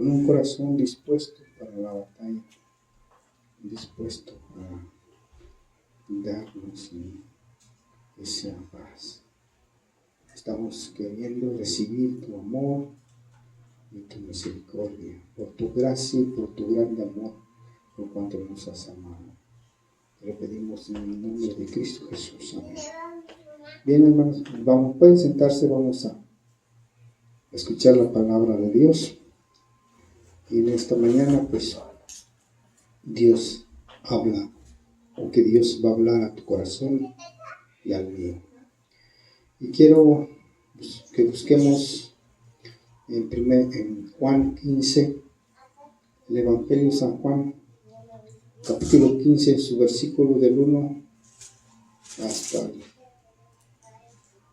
con un corazón dispuesto para la batalla, dispuesto a darnos esa paz. Estamos queriendo recibir tu amor y tu misericordia, por tu gracia y por tu grande amor, por cuanto nos has amado. Te lo pedimos en el nombre de Cristo Jesús. Amén. Bien, hermanos, pueden sentarse, vamos a escuchar la palabra de Dios. Y en esta mañana, pues, Dios habla, o que Dios va a hablar a tu corazón y al mío. Y quiero que busquemos en Juan 15, el Evangelio de San Juan, capítulo 15, su versículo del 1 hasta el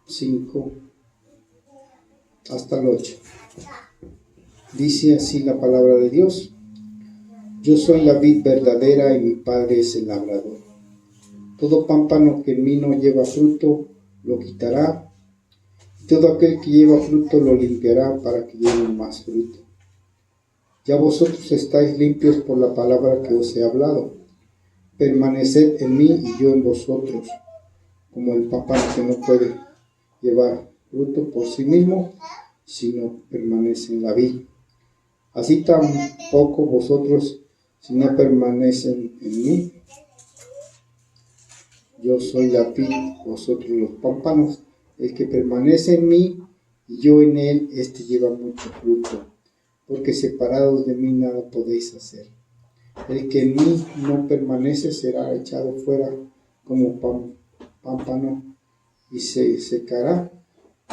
5, hasta el 8. Dice así la palabra de Dios: Yo soy la vid verdadera y mi Padre es el labrador. Todo pámpano que en mí no lleva fruto, lo quitará. Todo aquel que lleva fruto, lo limpiará para que lleve más fruto. Ya vosotros estáis limpios por la palabra que os he hablado. Permaneced en mí y yo en vosotros. Como el pámpano que no puede llevar fruto por sí mismo, sino permanece en la vid. Así tampoco vosotros, si no permanecen en mí. Yo soy la vid, vosotros los pámpanos. El que permanece en mí y yo en él, este lleva mucho fruto, porque separados de mí nada podéis hacer. El que en mí no permanece será echado fuera como pámpano y se secará,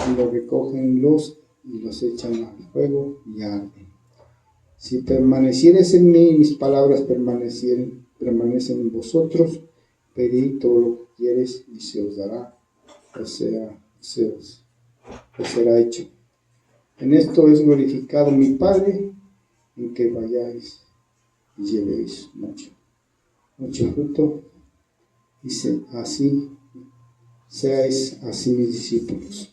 y lo recogen y los echan al fuego y arden. Si permaneciereis en mí y mis palabras permanecen en vosotros, pedid todo lo que quieres y se os dará, o sea, os será hecho. En esto es glorificado mi Padre, en que vayáis y llevéis mucho fruto, y seáis así mis discípulos.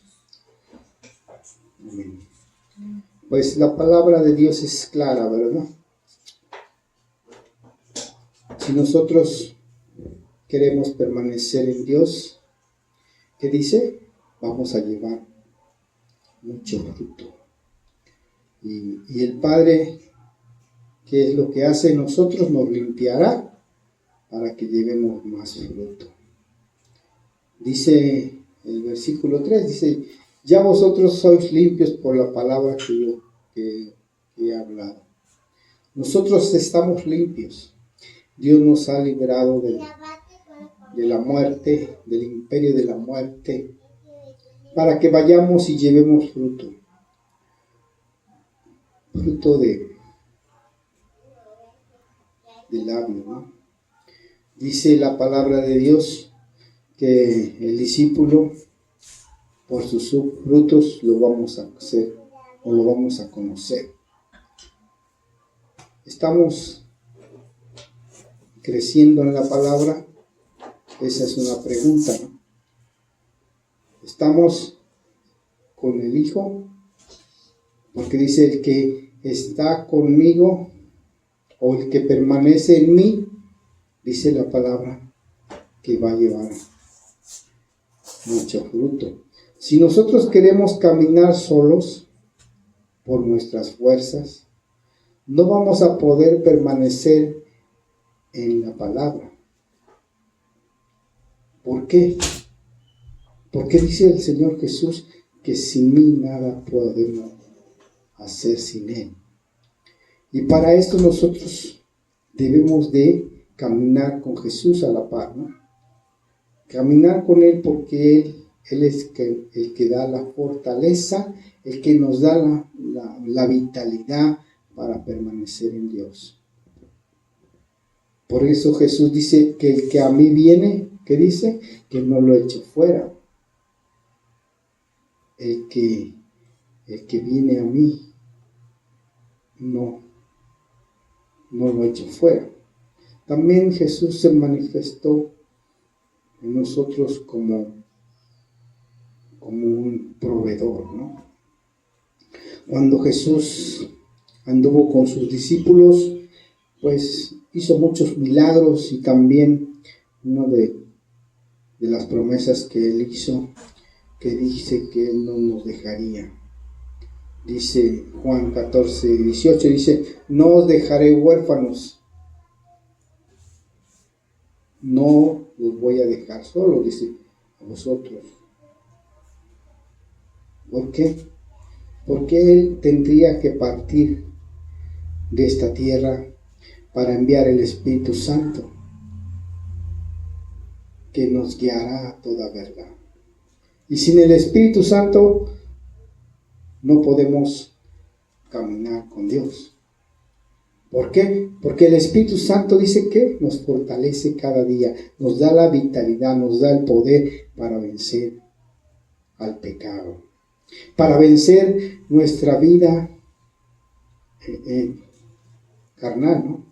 Amén. Pues la palabra de Dios es clara, ¿verdad? Si nosotros queremos permanecer en Dios, ¿qué dice? Vamos a llevar mucho fruto. Y el Padre, ¿qué es lo que hace en nosotros? Nos limpiará para que llevemos más fruto. Dice el versículo 3, dice: Ya vosotros sois limpios por la palabra que he hablado. Nosotros estamos limpios. Dios nos ha liberado de la muerte, del imperio de la muerte, para que vayamos y llevemos fruto de labio, ¿no? Dice la palabra de Dios que el discípulo, por sus frutos lo vamos a hacer o lo vamos a conocer. Estamos creciendo en la palabra. Esa es una pregunta, ¿no? Estamos con el Hijo, porque dice: el que está conmigo o el que permanece en mí, dice la palabra, que va a llevar mucho fruto. Si nosotros queremos caminar solos por nuestras fuerzas, no vamos a poder permanecer en la palabra. ¿Por qué? Porque dice el Señor Jesús que sin mí nada podemos hacer sin Él. Y para esto nosotros debemos de caminar con Jesús a la par, ¿no? Caminar con Él, porque Él es el que da la fortaleza, el que nos da la vitalidad para permanecer en Dios. Por eso Jesús dice que el que a mí viene, ¿qué dice? Que no lo eche fuera. El que viene a mí, no lo eche fuera. También Jesús se manifestó en nosotros como un proveedor, ¿no? Cuando Jesús anduvo con sus discípulos, pues hizo muchos milagros, y también una de las promesas que él hizo, que dice que él no nos dejaría. Dice Juan 14, 18, dice: no os dejaré huérfanos, no los voy a dejar solos, dice, a vosotros. ¿Por qué? Porque él tendría que partir de esta tierra para enviar el Espíritu Santo, que nos guiará a toda verdad. Y sin el Espíritu Santo no podemos caminar con Dios. ¿Por qué? Porque el Espíritu Santo dice que nos fortalece cada día, nos da la vitalidad, nos da el poder para vencer al pecado, para vencer nuestra vida carnal, ¿no?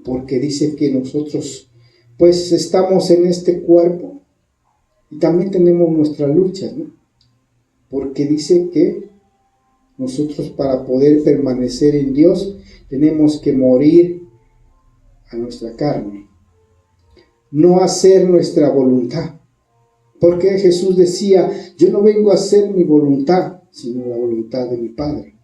Porque dice que nosotros pues estamos en este cuerpo y también tenemos nuestras luchas, ¿no? Porque dice que nosotros, para poder permanecer en Dios, tenemos que morir a nuestra carne, no hacer nuestra voluntad. Porque Jesús decía: yo no vengo a hacer mi voluntad, sino la voluntad de mi Padre.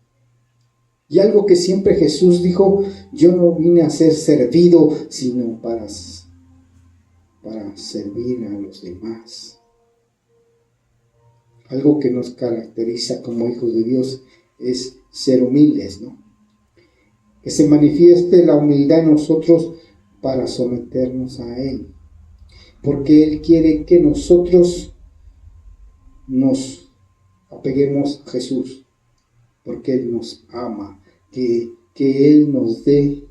Y algo que siempre Jesús dijo: yo no vine a ser servido, sino para servir a los demás. Algo que nos caracteriza como hijos de Dios es ser humildes, ¿no? Que se manifieste la humildad en nosotros para someternos a Él. Porque Él quiere que nosotros nos apeguemos a Jesús. Porque Él nos ama. Que Él nos dé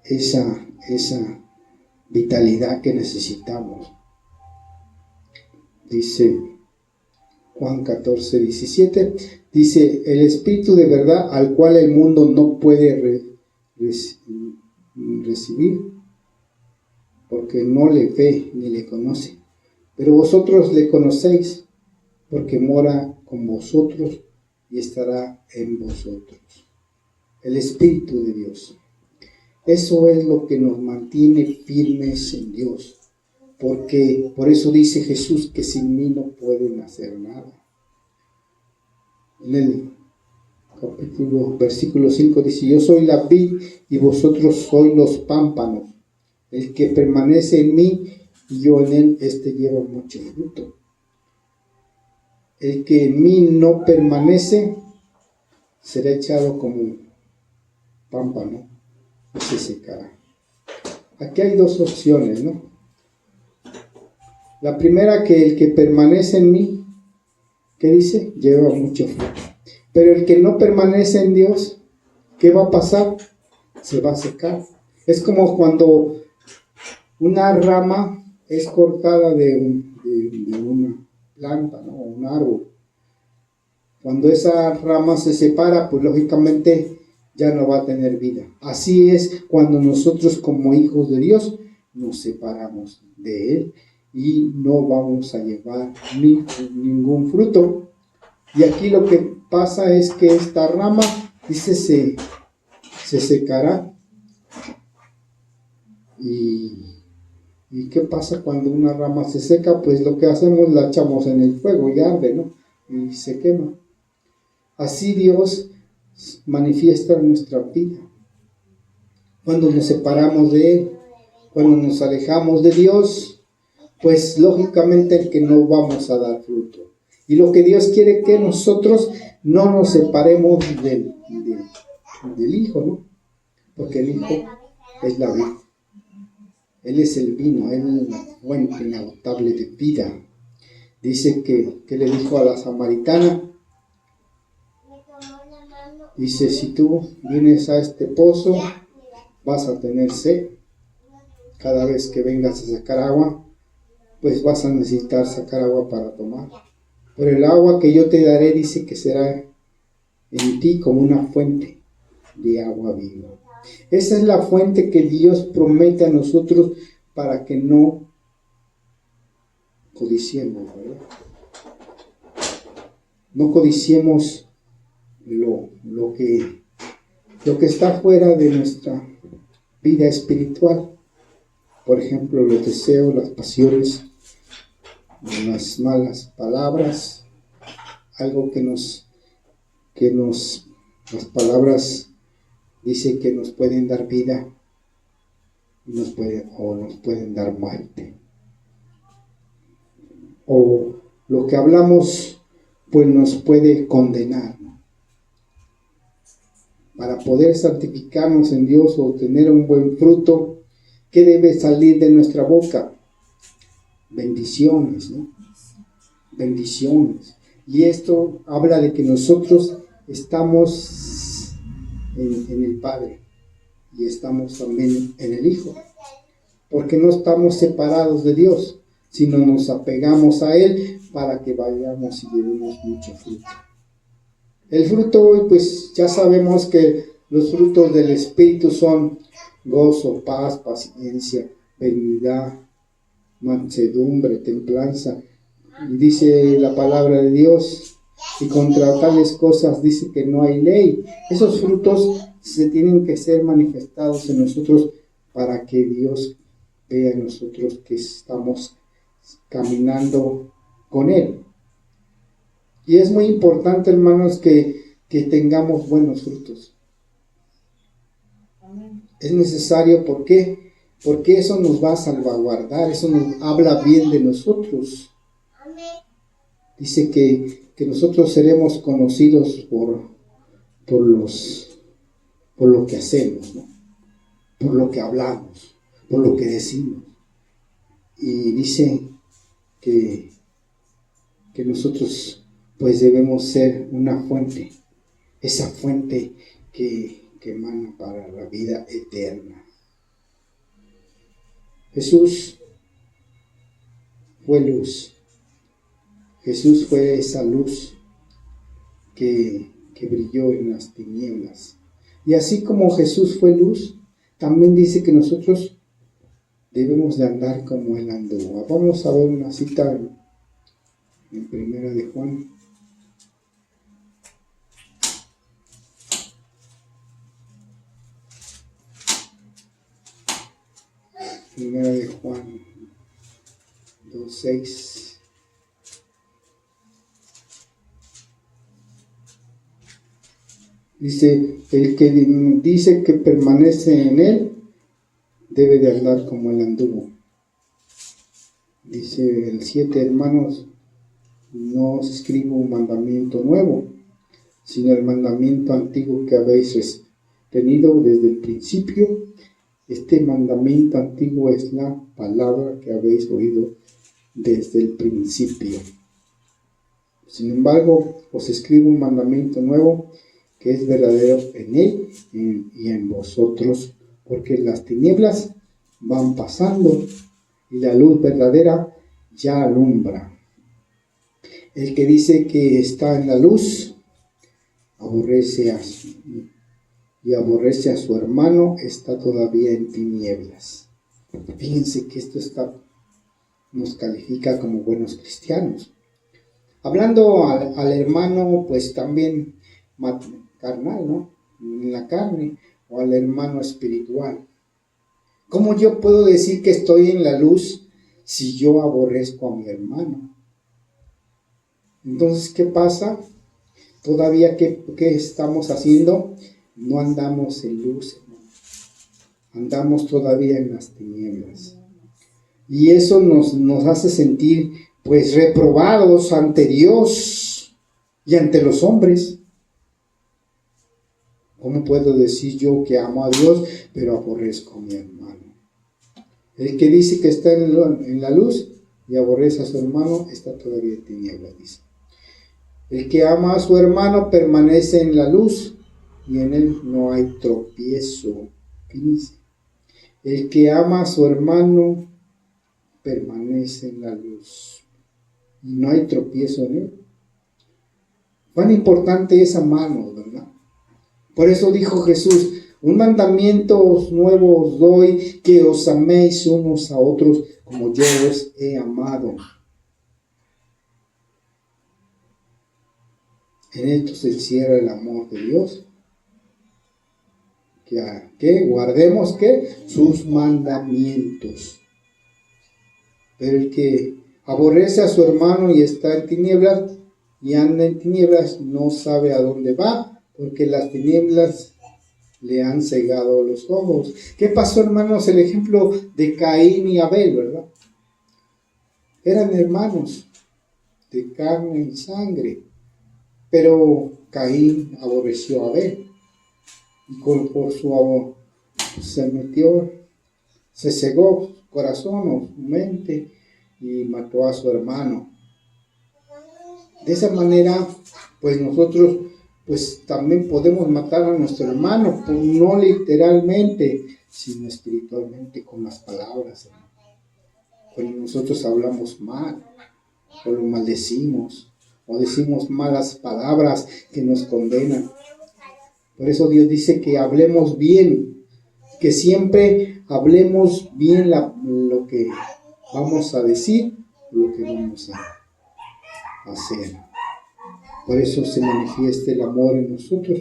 esa vitalidad que necesitamos. Dice Juan 14, 17, dice: el Espíritu de verdad, al cual el mundo no puede recibir, porque no le ve ni le conoce. Pero vosotros le conocéis, porque mora con vosotros y estará en vosotros. El Espíritu de Dios. Eso es lo que nos mantiene firmes en Dios. Porque por eso dice Jesús que sin mí no pueden hacer nada. En el versículo 5 dice: yo soy la vid y vosotros sois los pámpanos. El que permanece en mí y yo en él, este lleva mucho fruto. El que en mí no permanece será echado como pámpano y se secará. Aquí hay dos opciones, ¿no? La primera, que el que permanece en mí, ¿qué dice? Lleva mucho fruto. Pero el que no permanece en Dios, ¿qué va a pasar? Se va a secar. Es como cuando una rama es cortada de una planta, ¿no? Un árbol. Cuando esa rama se separa, pues lógicamente ya no va a tener vida. Así es cuando nosotros, como hijos de Dios, nos separamos de Él y no vamos a llevar ningún fruto. Y aquí lo que pasa es que esta rama, dice, se secará. ¿Y qué pasa cuando una rama se seca? Pues lo que hacemos, la echamos en el fuego y arde, ¿no? Y se quema. Así Dios manifiesta nuestra vida. Cuando nos separamos de Él, cuando nos alejamos de Dios, pues lógicamente que no vamos a dar fruto. Y lo que Dios quiere, que nosotros no nos separemos del Hijo, ¿no? Porque el Hijo es la vida. Él es el vino, Él es la fuente inagotable de vida. Dice que le dijo a la samaritana, dice: si tú vienes a este pozo, vas a tener sed. Cada vez que vengas a sacar agua, pues vas a necesitar sacar agua para tomar. Pero el agua que yo te daré, dice que será en ti como una fuente de agua viva. Esa es la fuente que Dios promete a nosotros para que no codiciemos, ¿verdad? No codiciemos lo que está fuera de nuestra vida espiritual. Por ejemplo, los deseos, las pasiones, las malas palabras, algo las palabras dice que nos pueden dar vida nos pueden dar muerte. O lo que hablamos pues nos puede condenar. Para poder santificarnos en Dios o tener un buen fruto, ¿qué debe salir de nuestra boca? Bendiciones, ¿no? Bendiciones. Y esto habla de que nosotros estamos en el Padre y estamos también en el Hijo, porque no estamos separados de Dios, sino nos apegamos a Él para que vayamos y llevemos mucho fruto. El fruto, pues ya sabemos que los frutos del Espíritu son gozo, paz, paciencia, benignidad, mansedumbre, templanza. Y dice la palabra de Dios, y contra tales cosas dice que no hay ley. Esos frutos se tienen que ser manifestados en nosotros para que Dios vea en nosotros que estamos caminando con Él. Y es muy importante, hermanos, que tengamos buenos frutos. Amén. Es necesario, ¿por qué? Porque eso nos va a salvaguardar, eso nos habla bien de nosotros. Amén. Dice que nosotros seremos conocidos por lo que hacemos, ¿no? Por lo que hablamos, por lo que decimos. Y dice que nosotros pues debemos ser una fuente, esa fuente que emana para la vida eterna. Jesús fue luz. Jesús fue esa luz que brilló en las tinieblas. Y así como Jesús fue luz, también dice que nosotros debemos de andar como Él anduvo. Vamos a ver una cita en Primera de Juan. Primera de Juan 2:6. Dice, el que dice que permanece en Él, debe de andar como Él anduvo. Dice el 7, hermanos, no os escribo un mandamiento nuevo, sino el mandamiento antiguo que habéis tenido desde el principio. Este mandamiento antiguo es la palabra que habéis oído desde el principio. Sin embargo, os escribo un mandamiento nuevo que es verdadero en Él y en vosotros, porque las tinieblas van pasando y la luz verdadera ya alumbra. El que dice que está en la luz aborrece a su hermano, está todavía en tinieblas. Fíjense que esto nos califica como buenos cristianos. Hablando al hermano, pues también carnal, ¿no? En la carne, o al hermano espiritual. ¿Cómo yo puedo decir que estoy en la luz si yo aborrezco a mi hermano? Entonces, ¿qué pasa? Todavía, ¿qué estamos haciendo? No andamos en luz, andamos todavía en las tinieblas. Y eso nos hace sentir pues reprobados ante Dios y ante los hombres. ¿Cómo puedo decir yo que amo a Dios, pero aborrezco a mi hermano? El que dice que está en la luz y aborrece a su hermano, está todavía en tinieblas, dice. El que ama a su hermano permanece en la luz y en él no hay tropiezo. Fíjense. El que ama a su hermano permanece en la luz y no hay tropiezo en él. Cuán importante es amarnos, ¿verdad? Por eso dijo Jesús, un mandamiento nuevo os doy, que os améis unos a otros como yo os he amado. En esto se encierra el amor de Dios. Que guardemos sus mandamientos. Pero el que aborrece a su hermano y está en tinieblas y anda en tinieblas no sabe a dónde va, porque las tinieblas le han cegado los ojos. ¿Qué pasó, hermanos? El ejemplo de Caín y Abel, ¿verdad? Eran hermanos de carne y sangre, pero Caín aborreció a Abel. Y por su amor se cegó su corazón o su mente y mató a su hermano. De esa manera, pues nosotros pues también podemos matar a nuestro hermano, pues no literalmente, sino espiritualmente con las palabras. Cuando nosotros hablamos mal, o lo maldecimos, o decimos malas palabras que nos condenan. Por eso Dios dice que hablemos bien, que siempre hablemos bien lo que vamos a decir, lo que vamos a hacer. Por eso se manifiesta el amor en nosotros.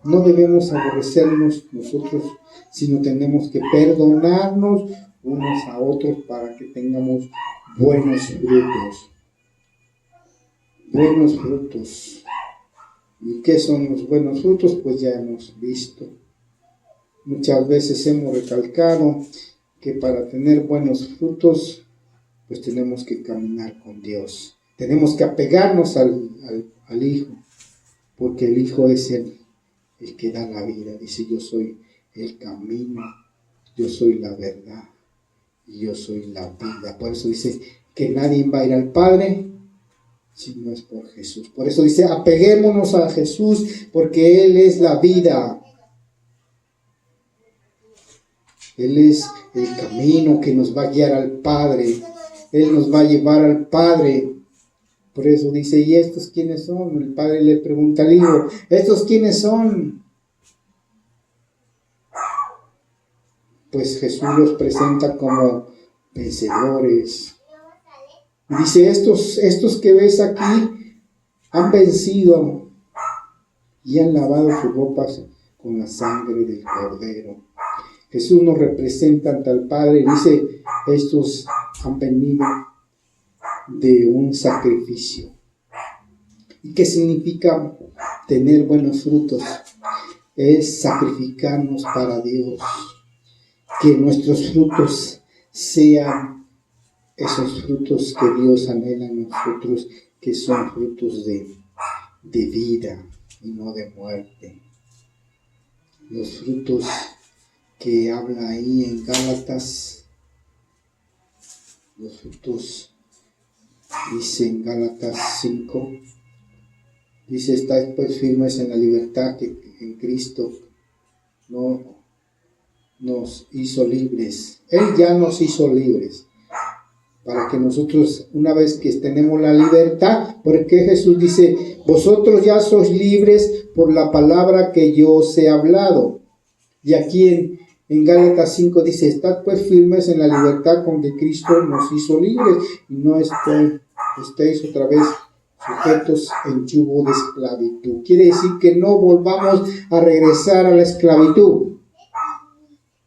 No debemos aborrecernos nosotros, sino tenemos que perdonarnos unos a otros para que tengamos buenos frutos. Buenos frutos. ¿Y qué son los buenos frutos? Pues ya hemos visto. Muchas veces hemos recalcado que para tener buenos frutos, pues tenemos que caminar con Dios. Tenemos que apegarnos al Hijo, porque el Hijo es el que da la vida. Dice, yo soy el camino, yo soy la verdad y yo soy la vida. Por eso dice que nadie va a ir al Padre si no es por Jesús. Por eso dice, apeguémonos a Jesús, porque Él es la vida. Él es el camino que nos va a guiar al Padre. Él nos va a llevar al Padre. Por eso dice, ¿y estos quiénes son? El Padre le pregunta al Hijo, ¿estos quiénes son? Pues Jesús los presenta como vencedores. Dice, estos que ves aquí han vencido y han lavado sus ropas con la sangre del Cordero. Jesús nos representa ante el Padre. Dice, estos han venido de un sacrificio. ¿Y qué significa tener buenos frutos? Es sacrificarnos para Dios. Que nuestros frutos sean esos frutos que Dios anhela en nosotros, que son frutos de vida y no de muerte. Los frutos que habla ahí en Gálatas, los frutos, dice en Gálatas 5, dice, estáis pues firmes en la libertad que en Cristo nos hizo libres. Él ya nos hizo libres. Para que nosotros, una vez que tenemos la libertad, porque Jesús dice, vosotros ya sois libres por la palabra que yo os he hablado. Y aquí en Gálatas 5 dice, estad pues firmes en la libertad con que Cristo nos hizo libres, y no estéis otra vez sujetos en yugo de esclavitud. Quiere decir que no volvamos a regresar a la esclavitud,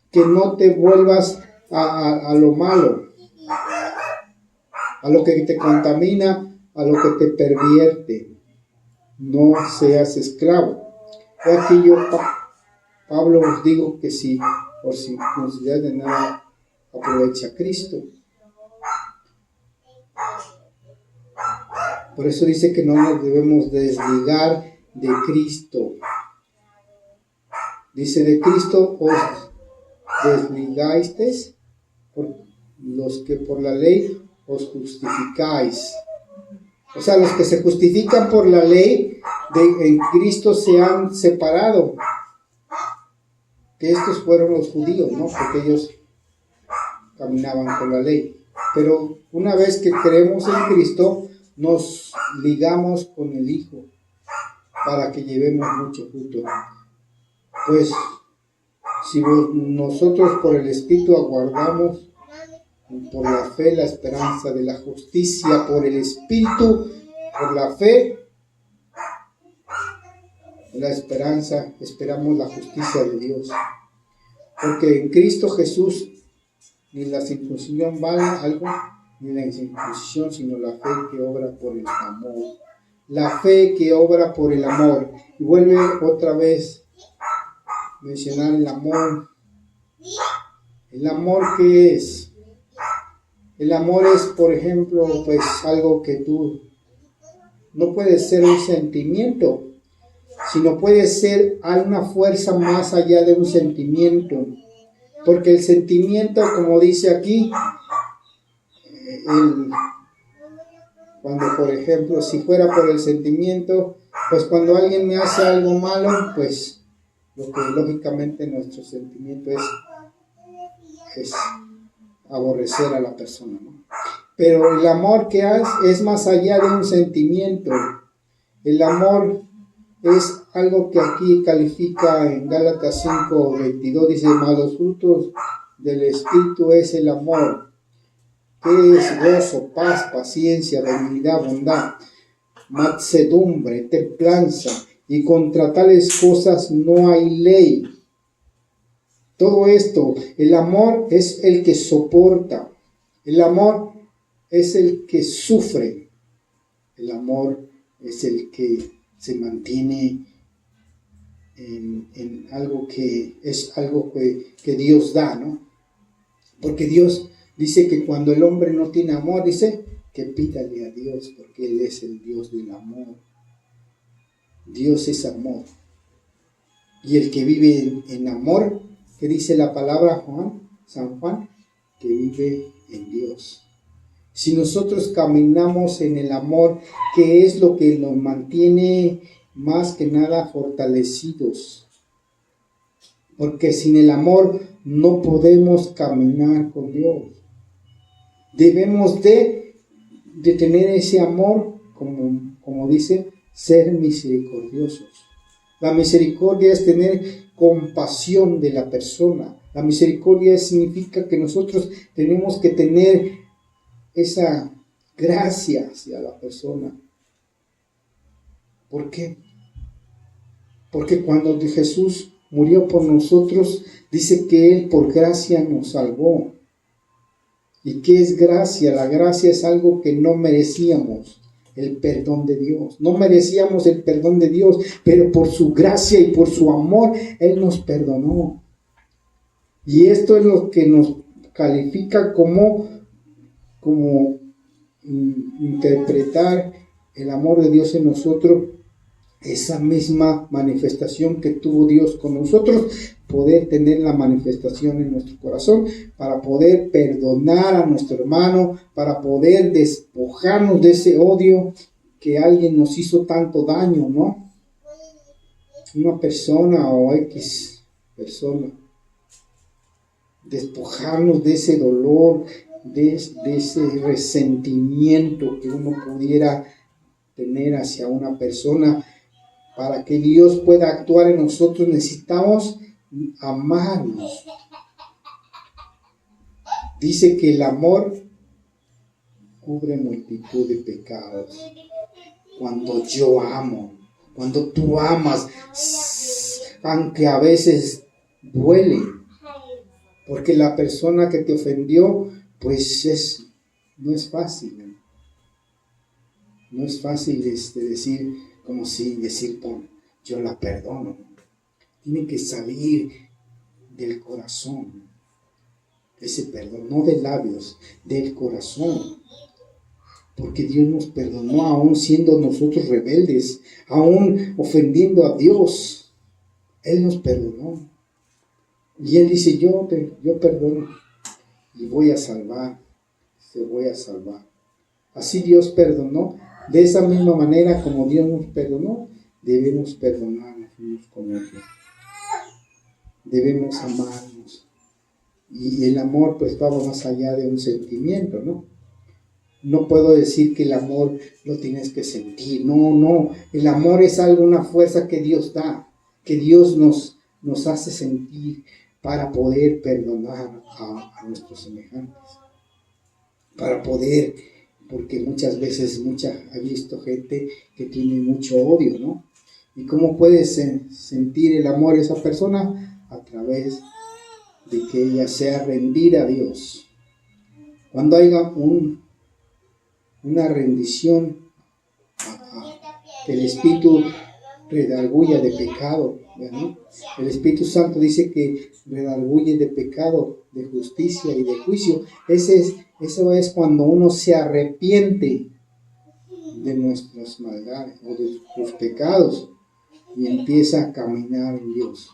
que no te vuelvas a lo malo, a lo que te contamina, a lo que te pervierte. No seas esclavo. Aquí yo, Pablo, os digo que si por circunstancias de nada aprovecha a Cristo. Por eso dice que no nos debemos desligar de Cristo. Dice, de Cristo os desligasteis por los que por la ley os justificáis. O sea, los que se justifican por la ley en Cristo se han separado. Que estos fueron los judíos, ¿no? Porque ellos caminaban con la ley. Pero una vez que creemos en Cristo, nos ligamos con el Hijo para que llevemos mucho fruto. Pues, si nosotros por el Espíritu aguardamos por la fe la esperanza de la justicia, por el Espíritu, por la fe, en la esperanza esperamos la justicia de Dios. Porque en Cristo Jesús ni la circuncisión vale algo, ni la incircuncisión, sino la fe que obra por el amor. La fe que obra por el amor. Y vuelve otra vez a mencionar el amor. ¿El amor qué es? El amor es, por ejemplo, pues algo que tú no puede ser un sentimiento, sino puede ser una fuerza más allá de un sentimiento. Porque el sentimiento, como dice aquí, cuando, por ejemplo, si fuera por el sentimiento, pues cuando alguien me hace algo malo, pues lo que lógicamente nuestro sentimiento es aborrecer a la persona, ¿no? Pero el amor que es más allá de un sentimiento. El amor es algo que aquí califica en Gálatas 5:22, dice, mas los frutos del Espíritu es el amor, que es gozo, paz, paciencia, benignidad, bondad, mansedumbre, templanza, y contra tales cosas no hay ley. Todo esto, el amor es el que soporta, el amor es el que sufre, el amor es el que se mantiene en algo que es algo que Dios da, ¿no? Porque Dios dice que cuando el hombre no tiene amor, dice que pídale a Dios, porque Él es el Dios del amor. Dios es amor. Y el que vive en amor, que dice la palabra San Juan, que vive en Dios. Si nosotros caminamos en el amor, que es lo que nos mantiene más que nada fortalecidos, porque sin el amor no podemos caminar con Dios. Debemos de tener ese amor, como dice, ser misericordiosos. La misericordia es tener compasión de la persona. La misericordia significa que nosotros tenemos que tener esa gracia hacia la persona. ¿Por qué? Porque cuando Jesús murió por nosotros, dice que Él por gracia nos salvó. ¿Y qué es gracia? La gracia es algo que no merecíamos, el perdón de Dios. No merecíamos el perdón de Dios, pero por su gracia y por su amor, Él nos perdonó. Y esto es lo que nos califica como interpretar el amor de Dios en nosotros, esa misma manifestación que tuvo Dios con nosotros, poder tener la manifestación en nuestro corazón, para poder perdonar a nuestro hermano, para poder despojarnos de ese odio que alguien nos hizo tanto daño, ¿no? Una persona o X persona. Despojarnos de ese dolor, de ese resentimiento que uno pudiera tener hacia una persona. Para que Dios pueda actuar en nosotros necesitamos amarnos. Dice que el amor cubre multitud de pecados. Cuando yo amo, cuando tú amas, aunque a veces duele, porque la persona que te ofendió, pues no es fácil. No es fácil decir, como si decir, yo la perdono. Tiene que salir del corazón ese perdón, no de labios, del corazón. Porque Dios nos perdonó aún siendo nosotros rebeldes, aún ofendiendo a Dios. Él nos perdonó. Y Él dice, yo perdono y voy a salvar, te voy a salvar. Así Dios perdonó. De esa misma manera como Dios nos perdonó, debemos perdonarnos unos con otros. Debemos amarnos. Y el amor pues va más allá de un sentimiento, ¿no? No puedo decir que el amor lo tienes que sentir. No. El amor es algo, una fuerza que Dios da, que Dios nos hace sentir para poder perdonar a nuestros semejantes. Para poder, porque muchas veces he visto gente que tiene mucho odio, ¿no? ¿Y cómo puedes sentir el amor de esa persona? A través de que ella sea rendida a Dios. Cuando haya una rendición, que el Espíritu redarguya de pecado, ¿verdad? El Espíritu Santo dice que redarguye de pecado, de justicia y de juicio. Eso es cuando uno se arrepiente de nuestras maldades o de sus pecados y empieza a caminar en Dios.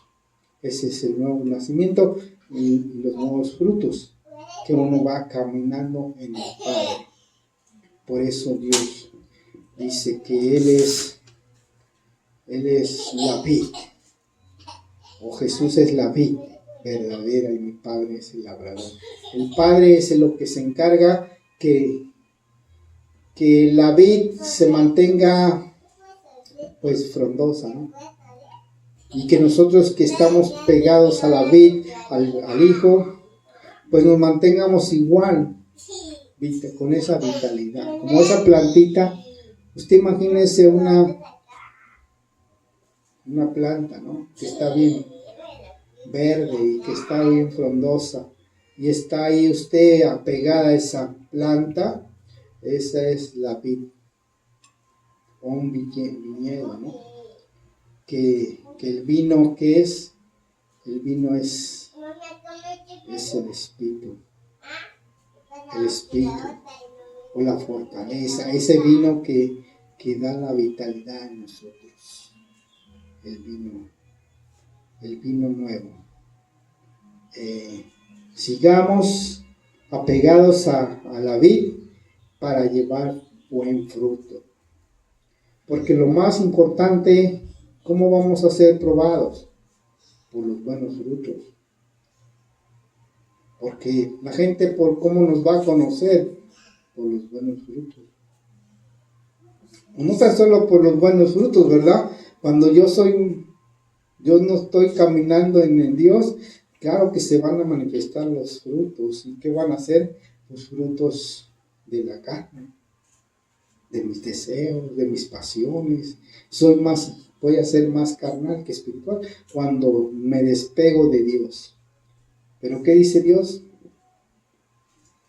Ese es el nuevo nacimiento y los nuevos frutos que uno va caminando en el Padre. Por eso Dios dice que Él es la vid, o Jesús es la vid verdadera y mi Padre es el labrador. El Padre es lo que se encarga que la vid se mantenga pues frondosa, ¿no? Y que nosotros que estamos pegados a la vid, al Hijo, pues nos mantengamos igual, con esa vitalidad, como esa plantita. Usted imagínese una planta, ¿no? Que está bien verde y que está bien frondosa y está ahí usted apegada a esa planta. Esa es la vid, o un viñedo, ¿no? Que el vino, ¿qué es? El vino es el Espíritu, o la fortaleza, ese vino que da la vitalidad en nosotros, el vino nuevo. Sigamos apegados a la vid para llevar buen fruto, porque lo más importante, ¿cómo vamos a ser probados? Por los buenos frutos. Porque la gente, ¿por cómo nos va a conocer? Por los buenos frutos. No tan solo por los buenos frutos, ¿verdad? Cuando yo no estoy caminando en Dios, claro que se van a manifestar los frutos. ¿Y qué van a ser? Los frutos de la carne, de mis deseos, de mis pasiones. Voy a ser más carnal que espiritual cuando me despego de Dios. Pero ¿qué dice Dios?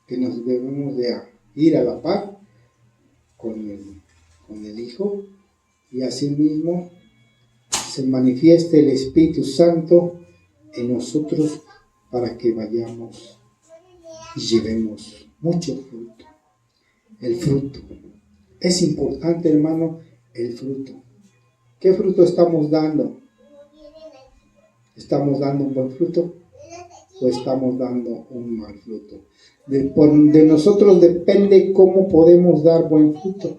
Que nos debemos de ir a la par con el Hijo, y asimismo se manifieste el Espíritu Santo en nosotros para que vayamos y llevemos mucho fruto. El fruto. Es importante, hermano, el fruto. ¿Qué fruto estamos dando? ¿Estamos dando un buen fruto o estamos dando un mal fruto? De nosotros depende cómo podemos dar buen fruto.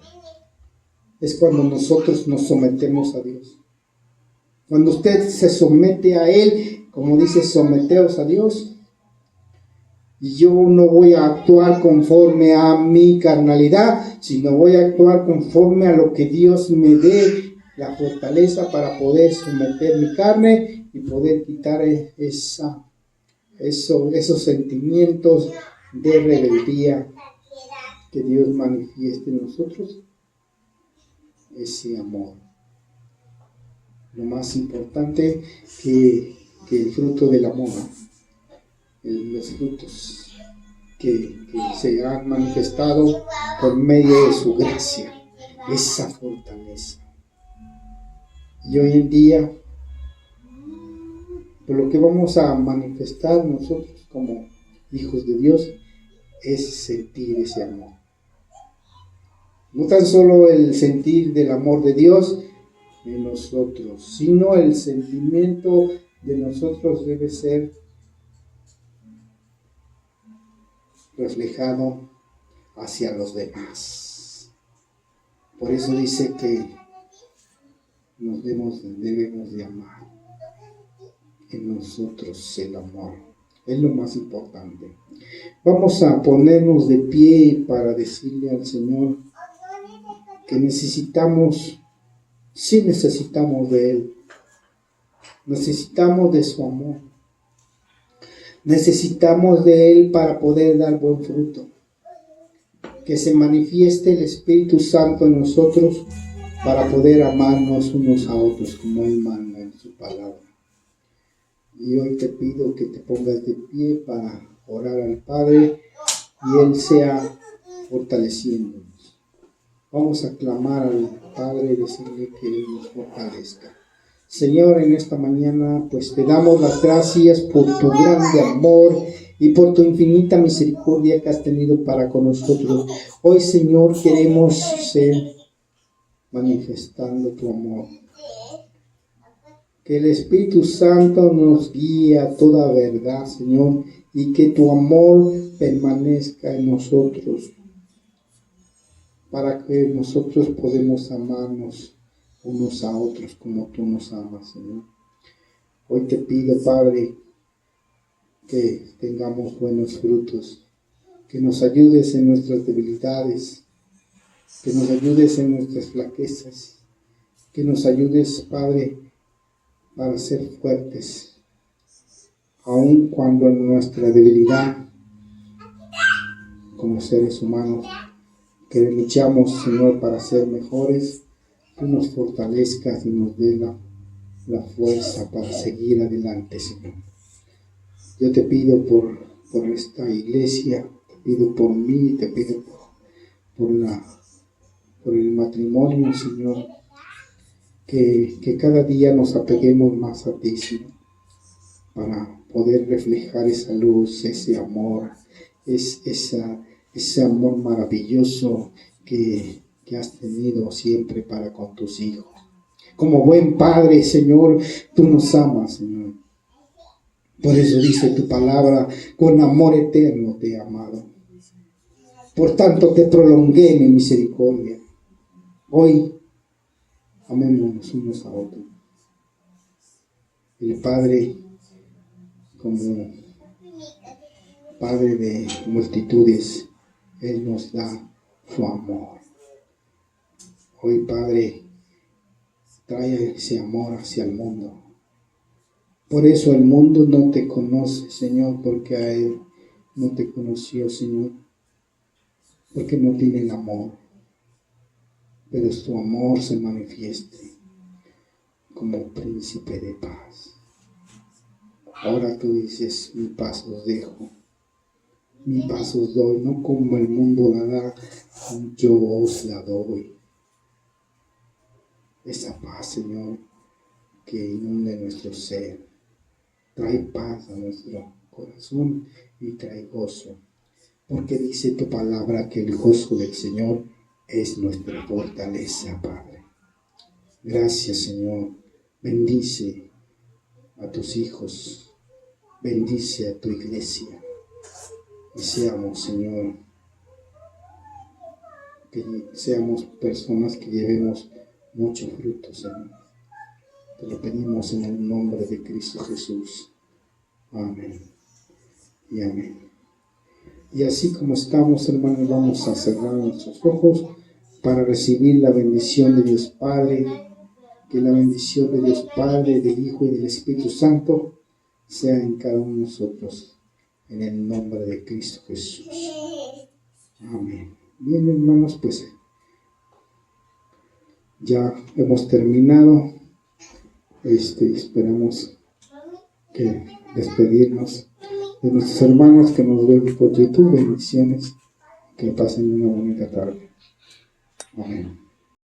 Es cuando nosotros nos sometemos a Dios. Cuando usted se somete a Él, como dice, someteos a Dios. Y yo no voy a actuar conforme a mi carnalidad, sino voy a actuar conforme a lo que Dios me dé la fortaleza para poder someter mi carne y poder quitar esos sentimientos de rebeldía, que Dios manifieste en nosotros ese amor. Lo más importante que el fruto del amor, los frutos que se han manifestado por medio de su gracia, esa fortaleza. Y hoy en día, por lo que vamos a manifestar nosotros como hijos de Dios, es sentir ese amor. No tan solo el sentir del amor de Dios en nosotros, sino el sentimiento de nosotros debe ser reflejado hacia los demás. Por eso dice que nos debemos de amar. En nosotros el amor es lo más importante. Vamos a ponernos de pie para decirle al Señor que necesitamos de Él. Necesitamos de su amor. Necesitamos de Él para poder dar buen fruto. Que se manifieste el Espíritu Santo en nosotros para poder amarnos unos a otros como Él manda en su palabra. Y hoy te pido que te pongas de pie para orar al Padre y Él sea fortaleciéndonos. Vamos a clamar al Padre y decirle que Él nos fortalezca. Señor, en esta mañana pues te damos las gracias por tu grande amor y por tu infinita misericordia que has tenido para con nosotros. Hoy, Señor, queremos ser manifestando tu amor. Que el Espíritu Santo nos guíe a toda verdad, Señor, y que tu amor permanezca en nosotros, para que nosotros podamos amarnos unos a otros como tú nos amas, Señor. Hoy te pido, Padre, que tengamos buenos frutos, que nos ayudes en nuestras debilidades, que nos ayudes en nuestras flaquezas, que nos ayudes, Padre, para ser fuertes, aun cuando en nuestra debilidad, como seres humanos, que luchamos, Señor, para ser mejores, tú nos fortalezcas y nos dé la fuerza para seguir adelante, Señor. Yo te pido por esta iglesia, te pido por mí, te pido por el matrimonio, Señor, que cada día nos apeguemos más a ti, Señor, para poder reflejar esa luz, ese amor, ese amor maravilloso que has tenido siempre para con tus hijos. Como buen Padre, Señor, tú nos amas, Señor. Por eso dice tu palabra, con amor eterno te he amado. Por tanto te prolongué mi misericordia. Hoy, amémonos unos a otros. El Padre, como Padre de multitudes, Él nos da su amor. Hoy, Padre, trae ese amor hacia el mundo. Por eso el mundo no te conoce, Señor, porque a Él no te conoció, Señor, porque no tiene el amor. Pero tu amor se manifieste como príncipe de paz. Ahora tú dices, mi paz os dejo, mi paz os doy, no como el mundo la da, yo os la doy. Esa paz, Señor, que inunde nuestro ser, trae paz a nuestro corazón y trae gozo, porque dice tu palabra que el gozo del Señor es nuestra fortaleza, Padre. Gracias, Señor. Bendice a tus hijos, bendice a tu iglesia y seamos, Señor, que seamos personas que llevemos mucho fruto, Señor. Te lo pedimos en el nombre de Cristo Jesús. Amén y amén. Y así como estamos, hermanos, vamos a cerrar nuestros ojos para recibir la bendición de Dios Padre. Que la bendición de Dios Padre, del Hijo y del Espíritu Santo sea en cada uno de nosotros, en el nombre de Cristo Jesús. Amén. Bien, hermanos, pues ya hemos terminado. Esperamos que despedirnos de nuestros hermanos que nos ven por YouTube. Bendiciones, que pasen una bonita tarde. Amén.